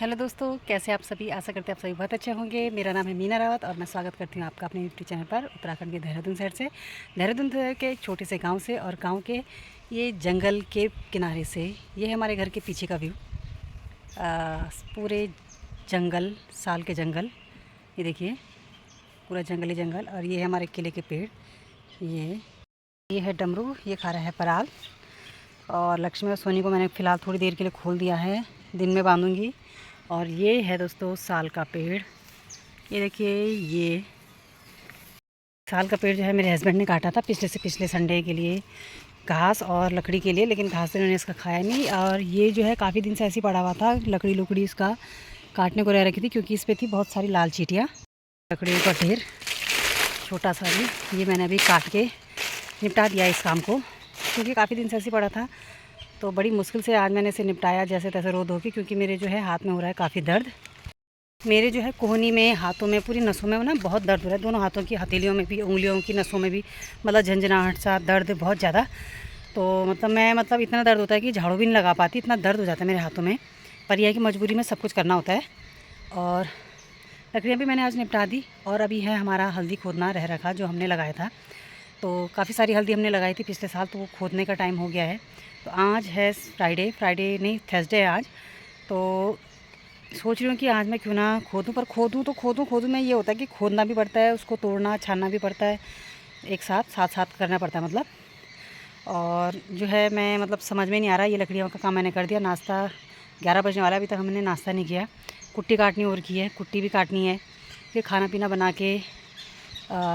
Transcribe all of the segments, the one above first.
Hello दोस्तों, कैसे आप सभी। आशा करते हैं आप सभी बहुत अच्छे होंगे। मेरा नाम है मीना रावत और मैं स्वागत करती हूँ आपका अपने यूट्यूब चैनल पर उत्तराखंड के देहरादून शहर से। देहरादून शहर के एक छोटे से गांव से और गांव के ये जंगल के किनारे से। ये है हमारे घर के पीछे का व्यू। पूरे जंगल, साल के जंगल, ये देखिए पूरा जंगली जंगल। और ये है हमारे केले के पेड़। ये है डमरू, ये खा रहा है पराल। और लक्ष्मी और सोनी को मैंने फ़िलहाल थोड़ी देर के लिए खोल दिया है, दिन में बांधूंगी। और ये है दोस्तों साल का पेड़। ये देखिए, ये साल का पेड़ जो है मेरे हस्बैंड ने काटा था पिछले से पिछले संडे के लिए, घास और लकड़ी के लिए। लेकिन घास इन्होंने इसका खाया नहीं। और ये जो है काफ़ी दिन से ऐसे ही पड़ा हुआ था, लकड़ी लुकड़ी इसका काटने को रह रखी थी क्योंकि इस पर थी बहुत सारी लाल चींटियाँ। लकड़ियों का ढेर छोटा सा भी, ये मैंने अभी काट के निपटा दिया इस काम को, क्योंकि काफ़ी दिन से ऐसे ही पड़ा था। तो बड़ी मुश्किल से आज मैंने इसे निपटाया जैसे तैसे रो धो के, क्योंकि मेरे जो है हाथ में हो रहा है काफ़ी दर्द। मेरे जो है कोहनी में, हाथों में, पूरी नसों में ना बहुत दर्द हो रहा है। दोनों हाथों की हथेलियों में भी, उंगलियों की नसों में भी, मतलब झंझनाहट सा दर्द बहुत ज़्यादा। तो मतलब इतना दर्द होता है कि झाड़ू भी नहीं लगा पाती, इतना दर्द हो जाता है मेरे हाथों में। पर यह है कि मजबूरी में सब कुछ करना होता है। और लकड़ियाँ भी मैंने आज निपटा दी। और अभी है हमारा हल्दी खोदना रह रखा, जो हमने लगाया था। तो काफ़ी सारी हल्दी हमने लगाई थी पिछले साल, तो वो खोदने का टाइम हो गया है। तो आज है फ्राइडे नहीं, थर्सडे है आज। तो सोच रही हूँ कि आज मैं क्यों ना खोदूँ। पर खोदूँ मैं, ये होता है कि खोदना भी पड़ता है, उसको तोड़ना छानना भी पड़ता है, एक साथ साथ करना पड़ता है मतलब। और जो है मैं समझ में नहीं आ रहा। ये लकड़ियों का काम मैंने कर दिया। नाश्ता 11 बजने वाला, अभी तक हमने नाश्ता नहीं किया। कुट्टी काटनी और की है, कुट्टी भी काटनी है। फिर खाना पीना बना के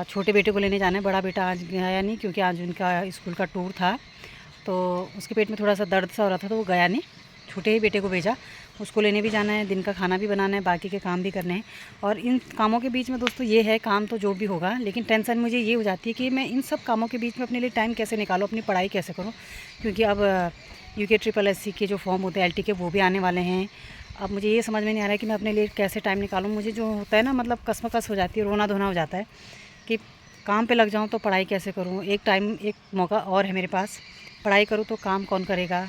छोटे बेटे को लेने जाना है। बड़ा बेटा आज गया नहीं, क्योंकि आज उनका स्कूल का टूर था। तो उसके पेट में थोड़ा सा दर्द सा हो रहा था, तो वो गया नहीं। छोटे ही बेटे को भेजा, उसको लेने भी जाना है, दिन का खाना भी बनाना है, बाकी के काम भी करने हैं। और इन कामों के बीच में दोस्तों ये है, काम तो जो भी होगा, लेकिन टेंशन मुझे ये हो जाती है कि मैं इन सब कामों के बीच में अपने लिए टाइम कैसे निकालूँ, अपनी पढ़ाई कैसे करूँ। क्योंकि अब यूके ट्रिपल एस सी के जो फॉर्म होते हैं LT के, वो भी आने वाले हैं। अब मुझे ये समझ में नहीं आ रहा है कि मैं अपने लिए कैसे टाइम निकालूँ। मुझे जो होता है ना, कसमकस हो जाती है, रोना धोना हो जाता है कि काम पे लग जाऊँ तो पढ़ाई कैसे करूँ। एक मौका और है मेरे पास, पढ़ाई करूँ तो काम कौन करेगा।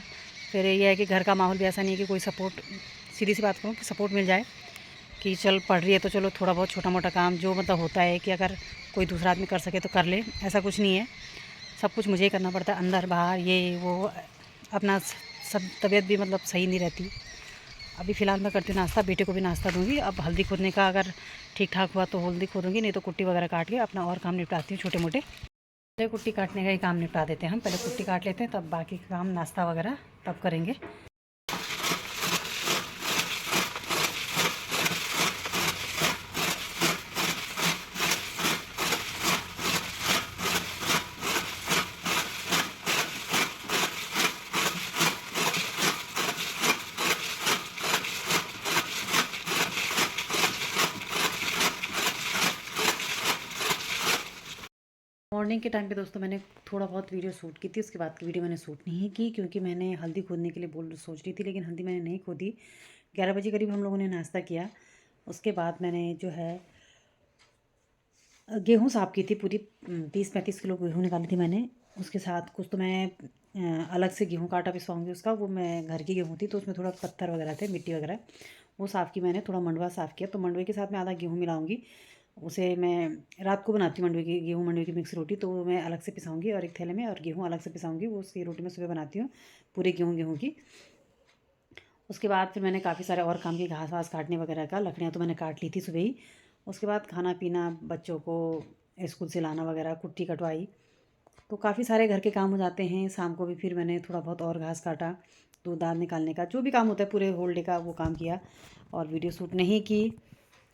फिर ये है कि घर का माहौल भी ऐसा नहीं है कि कोई सपोर्ट, सीधी सी बात करूँ कि सपोर्ट मिल जाए कि चल पढ़ रही है तो चलो थोड़ा बहुत छोटा मोटा काम जो होता है कि अगर कोई दूसरा आदमी कर सके तो कर ले, ऐसा कुछ नहीं है। सब कुछ मुझे ही करना पड़ता है, अंदर बाहर ये वो। अपना सब तबीयत भी सही नहीं रहती। अभी फ़िलहाल मैं करती हूँ नाश्ता, बेटे को भी नाश्ता दूँगी। अब हल्दी खोदने का अगर ठीक ठाक हुआ तो हल्दी खोदूँगी, नहीं तो कुट्टी वगैरह काट के अपना और काम निपटाती हूँ छोटे मोटे। पहले कुट्टी काटने का ही काम निपटा देते हैं हम, पहले कुट्टी काट लेते हैं, तब बाकी काम नाश्ता वगैरह तब करेंगे। मॉर्निंग के टाइम पे दोस्तों मैंने थोड़ा बहुत वीडियो शूट की थी, उसके बाद की वीडियो मैंने शूट नहीं की, क्योंकि मैंने हल्दी खोदने के लिए सोच रही थी, लेकिन हल्दी मैंने नहीं खोदी। 11 बजे करीब हम लोगों ने नाश्ता किया। उसके बाद मैंने जो है गेहूँ साफ़ की थी पूरी, 30-35 किलो गेहूँ निकाली थी मैंने। उसके साथ कुछ तो मैं अलग से गेहूँ का आटा पिसवाऊँगी उसका, वो मैं घर की गेहूँ थी तो उसमें थोड़ा पत्थर वगैरह थे, मिट्टी वगैरह, वो साफ़ की मैंने। थोड़ा मंडवा साफ़ किया, तो मंडवे के साथ मैं आधा गेहूँ मिलाऊंगी। उसे मैं रात को बनाती हूँ मंडवे की मिक्स रोटी, तो मैं अलग से पिसाऊंगी और एक थैले में, और गेहूँ अलग से पिसाऊंगी। वो उसकी रोटी मैं सुबह बनाती हूँ पूरे गेहूँ की। उसके बाद फिर मैंने काफ़ी सारे और काम की, घास वास काटने वगैरह का, लकड़ियाँ तो मैंने काट ली थी सुबह ही। उसके बाद खाना पीना, बच्चों को स्कूल से लाना वगैरह, कुट्टी कटवाई, तो काफ़ी सारे घर के काम हो जाते हैं। शाम को भी फिर मैंने थोड़ा बहुत और घास काटा, दूध दाध निकालने का जो भी काम होता है पूरे होल डे का, वो काम किया। और वीडियो शूट नहीं की।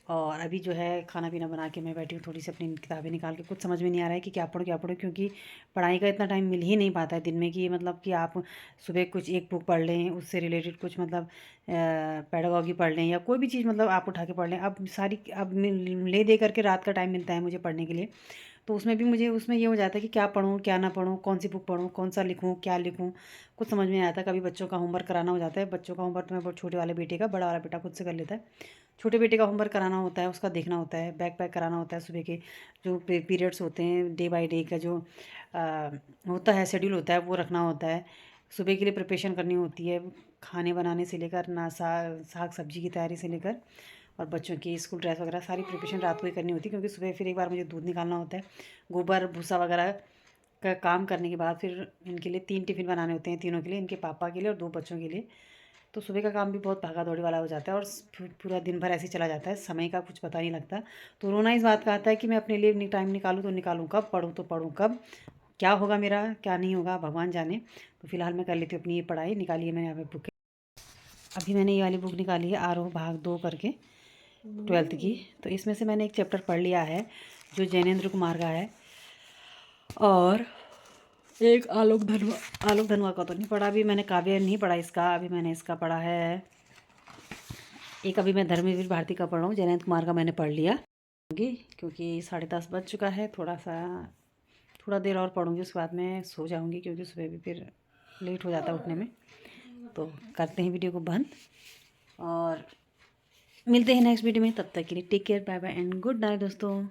और अभी जो है खाना पीना बना के मैं बैठी हूँ, थोड़ी सी अपनी किताबें निकाल के। कुछ समझ में नहीं आ रहा है कि क्या पढ़ूँ, क्योंकि पढ़ाई का इतना टाइम मिल ही नहीं पाता है दिन में कि कि आप सुबह कुछ एक बुक पढ़ लें, उससे रिलेटेड कुछ पेडागॉजी पढ़ लें, या कोई भी चीज़ आप उठा के पढ़ लें। अब ले दे करके रात का टाइम मिलता है मुझे पढ़ने के लिए। तो उसमें भी मुझे उसमें ये हो जाता है कि क्या पढूँ क्या ना पढूँ, कौन सी बुक पढूँ, कौन सा लिखूँ, क्या लिखूँ, कुछ समझ में नहीं आता। कभी बच्चों का होमवर्क कराना हो जाता है। बच्चों का होमवर्क तो मैं बहुत छोटे वाले बेटे का, बड़ा वाला बेटा खुद से कर लेता है। छोटे बेटे का होमवर्क कराना होता है, उसका देखना होता है, बैग पैक कराना होता है। सुबह के जो पीरियड्स होते हैं, डे बाय डे का जो होता है शेड्यूल होता है, वो रखना होता है। सुबह के लिए प्रिपरेशन करनी होती है, खाने बनाने से लेकर ना साग सब्जी की तैयारी से लेकर और बच्चों की स्कूल ड्रेस वगैरह सारी प्रिपरेशन रात को ही करनी होती है, क्योंकि सुबह फिर एक बार मुझे दूध निकालना होता है। गोबर भूसा वगैरह का काम करने के बाद फिर इनके लिए 3 टिफ़िन बनाने होते हैं, तीनों के लिए, इनके पापा के लिए और 2 बच्चों के लिए। तो सुबह का काम भी बहुत भागा दौड़ी वाला हो जाता है और पूरा दिन भर ऐसे ही चला जाता है, समय का कुछ पता नहीं लगता। तो रोना इस बात का आता है कि मैं अपने लिए टाइम निकालूँ तो निकालूँ कब, पढ़ूँ तो पढ़ूँ कब, क्या होगा मेरा क्या नहीं होगा भगवान जाने। तो फिलहाल मैं कर लेती हूँ अपनी ये पढ़ाई। निकाली है मैंने यहाँ पे बुक, अभी मैंने ये वाली बुक निकाली है आरोह भाग 2 करके 12th की। तो इसमें से मैंने एक चैप्टर पढ़ लिया है जो जैनेंद्र कुमार का है, और एक आलोक धनवा का तो नहीं पढ़ा अभी मैंने, काव्य नहीं पढ़ा इसका, अभी मैंने इसका पढ़ा है एक, अभी मैं धर्मवीर भारती का पढ़ रहा हूँ, जयंत कुमार का मैंने पढ़ लिया क्योंकि 10:30 बज चुका है। थोड़ा देर और पढ़ूँगी, उसके बाद मैं सो जाऊँगी क्योंकि सुबह भी फिर लेट हो जाता है उठने में। तो करते हैं वीडियो को बंद और मिलते हैं नेक्स्ट वीडियो में। तब तक के लिए take care, bye bye and good night दोस्तों।